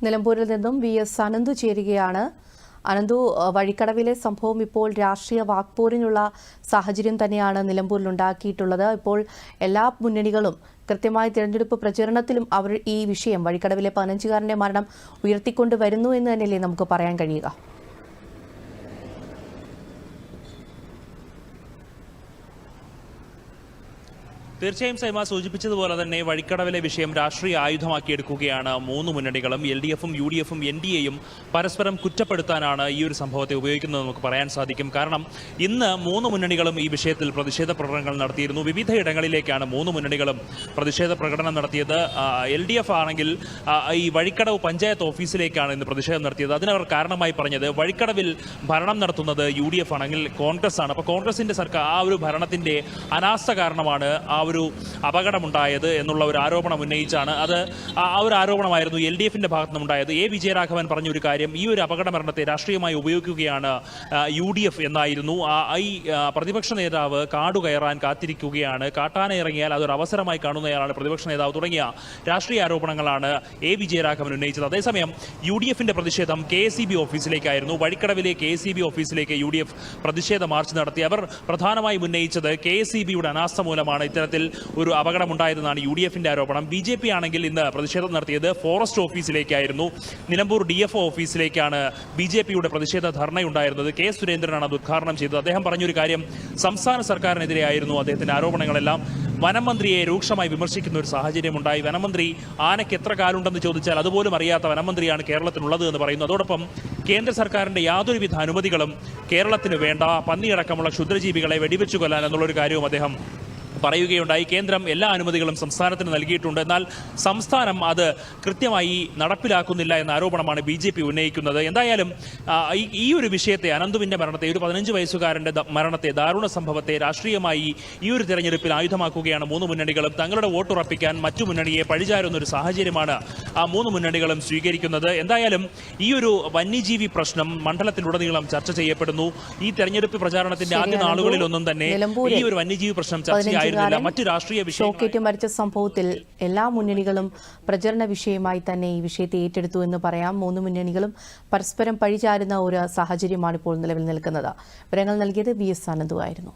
നിലമ്പൂരിൽ നിന്നും വി.എസ്. അനന്തു ചേരുകയാണ്. അനന്തു, വഴിക്കടവിലെ സംഭവം ഇപ്പോൾ രാഷ്ട്രീയ വാക്പോരിനുള്ള സാഹചര്യം തന്നെയാണ് നിലമ്പൂരിൽ ഉണ്ടാക്കിയിട്ടുള്ളത്. ഇപ്പോൾ എല്ലാ മുന്നണികളും കൃത്യമായ തിരഞ്ഞെടുപ്പ് പ്രചരണത്തിലും അവർ ഈ വിഷയം വഴിക്കടവിലെ 15-കാരന്റെ മരണം ഉയർത്തിക്കൊണ്ടുവരുന്നു എന്ന് തന്നെയല്ലേ നമുക്ക് പറയാൻ കഴിയുക? തീർച്ചയായും സൈമ സൂചിപ്പിച്ചതുപോലെ തന്നെ വഴിക്കടവിലെ വിഷയം രാഷ്ട്രീയ ആയുധമാക്കിയെടുക്കുകയാണ് മൂന്ന് മുന്നണികളും. LDF-ഉം UDF-ഉം NDA-യും പരസ്പരം കുറ്റപ്പെടുത്താനാണ് ഈ ഒരു സംഭവത്തെ ഉപയോഗിക്കുന്നത് നമുക്ക് പറയാൻ സാധിക്കും. കാരണം ഇന്ന് മൂന്ന് മുന്നണികളും ഈ വിഷയത്തിൽ പ്രതിഷേധ പ്രകടനങ്ങൾ നടത്തിയിരുന്നു. വിവിധ ഇടങ്ങളിലേക്കാണ് മൂന്ന് മുന്നണികളും പ്രതിഷേധ പ്രകടനം നടത്തിയത്. LDF ആണെങ്കിൽ ഈ വഴിക്കടവ് പഞ്ചായത്ത് ഓഫീസിലേക്കാണ് ഇന്ന് പ്രതിഷേധം നടത്തിയത്. അതിനവർ കാരണമായി പറഞ്ഞത് വഴിക്കടവിൽ ഭരണം നടത്തുന്നത് UDF ആണെങ്കിൽ കോൺഗ്രസ് ആണ്. അപ്പോൾ കോൺഗ്രസിന്റെ സർക്കാർ ആ ഒരു ഭരണത്തിന്റെ അനാസ്ഥ കാരണമാണ് ആ ഒരു അപകടമുണ്ടായത് എന്നുള്ള ഒരു ആരോപണം ഉന്നയിച്ചാണ്. ആ ഒരു ആരോപണമായിരുന്നു LDF-ന്റെ ഭാഗത്തു നിന്നുണ്ടായത്. വിജയരാഘവൻ പറഞ്ഞ ഒരു കാര്യം, ഈ ഒരു അപകട മരണത്തെ രാഷ്ട്രീയമായി ഉപയോഗിക്കുകയാണ് UDF എന്നായിരുന്നു. ഈ പ്രതിപക്ഷ നേതാവ് കാടുകയറാൻ കാത്തിരിക്കുകയാണ്, കാട്ടാന ഇറങ്ങിയാൽ അതൊരു അവസരമായി കാണുന്നയാളാണ് പ്രതിപക്ഷ നേതാവ് തുടങ്ങിയ രാഷ്ട്രീയ ആരോപണങ്ങളാണ് വിജയരാഘവൻ ഉന്നയിച്ചത്. അതേസമയം UDF-ന്റെ പ്രതിഷേധം KSEB ഓഫീസിലേക്കായിരുന്നു. വഴിക്കടവിലെ KSEB ഓഫീസിലേക്ക് UDF പ്രതിഷേധ മാർച്ച് നടത്തി. അവർ പ്രധാനമായും ഉന്നയിച്ചത് KSEB-യുടെ അനാസ്ഥ മൂലമാണ് ഇത്തരത്തിൽ ഒരു അപകടമുണ്ടായതെന്നാണ് UDF-ന്റെ ആരോപണം. BJP ആണെങ്കിൽ ഇന്ന് പ്രതിഷേധം നടത്തിയത് ഫോറസ്റ്റ് ഓഫീസിലേക്കായിരുന്നു. നിലമ്പൂർ DFO ഓഫീസിലേക്കാണ് BJP-യുടെ പ്രതിഷേധ ധർണയുണ്ടായിരുന്നത്. K. സുരേന്ദ്രനാണ് അത് ഉദ്ഘാടനം ചെയ്തത്. അദ്ദേഹം പറഞ്ഞൊരു കാര്യം, സംസ്ഥാന സർക്കാരിനെതിരെയായിരുന്നു അദ്ദേഹത്തിന്റെ ആരോപണങ്ങളെല്ലാം. വനം മന്ത്രിയെ രൂക്ഷമായി വിമർശിക്കുന്ന ഒരു സാഹചര്യമുണ്ടായി. വനമന്ത്രി ആനയ്ക്ക് എത്ര കാലുണ്ടെന്ന് ചോദിച്ചാൽ അതുപോലും അറിയാത്ത വനമന്ത്രിയാണ് കേരളത്തിനുള്ളത് എന്ന് പറയുന്നു. അതോടൊപ്പം കേന്ദ്ര സർക്കാരിന്റെ യാതൊരുവിധ അനുമതികളും കേരളത്തിന് വേണ്ട, പന്നിയടക്കമുള്ള ക്ഷുദ്രജീവികളെ വെടിവെച്ചു കൊല്ലാൻ എന്നുള്ളൊരു കാര്യവും അദ്ദേഹം പറയുകയുണ്ടായി. കേന്ദ്രം എല്ലാ അനുമതികളും സംസ്ഥാനത്തിന് നൽകിയിട്ടുണ്ട്, എന്നാൽ സംസ്ഥാനം അത് കൃത്യമായി നടപ്പിലാക്കുന്നില്ല എന്ന ആരോപണമാണ് BJP ഉന്നയിക്കുന്നത്. എന്തായാലും ഈ ഒരു വിഷയത്തെ, അനന്തുവിന്റെ മരണത്തെ, ഒരു 15 വയസ്സുകാരന്റെ മരണത്തെ, ദാരുണ സംഭവത്തെ രാഷ്ട്രീയമായി ഈ ഒരു തെരഞ്ഞെടുപ്പിൽ ആയുധമാക്കുകയാണ് മൂന്ന് മുന്നണികളും. തങ്ങളുടെ വോട്ടുറപ്പിക്കാൻ മറ്റു മുന്നണിയെ പഴിചാരുന്ന ഒരു സാഹചര്യമാണ് ആ മൂന്ന് മുന്നണികളും സ്വീകരിക്കുന്നത്. എന്തായാലും ഈ ഒരു വന്യജീവി പ്രശ്നം മണ്ഡലത്തിലുടനീളം ചർച്ച ചെയ്യപ്പെടുന്നു. ഈ തെരഞ്ഞെടുപ്പ് പ്രചാരണത്തിന്റെ ആദ്യ നാളുകളിലൊന്നും തന്നെ ഈ ഒരു വന്യജീവി പ്രശ്നം ചർച്ചയായി മറ്റു രാഷ്ട്രീയ വിഷയം മരിച്ച സംഭവത്തിൽ എല്ലാ മുന്നണികളും പ്രചരണ വിഷയമായി തന്നെ ഈ വിഷയത്തെ ഏറ്റെടുത്തു എന്ന് പറയാം. മൂന്ന് മുന്നണികളും പരസ്പരം പഴിചാരുന്ന ഒരു സാഹചര്യമാണ് ഇപ്പോൾ നിലവിൽ നിൽക്കുന്നത്. വിവരങ്ങൾ നൽകിയത് വി.എസ്. അനന്തു ആയിരുന്നു.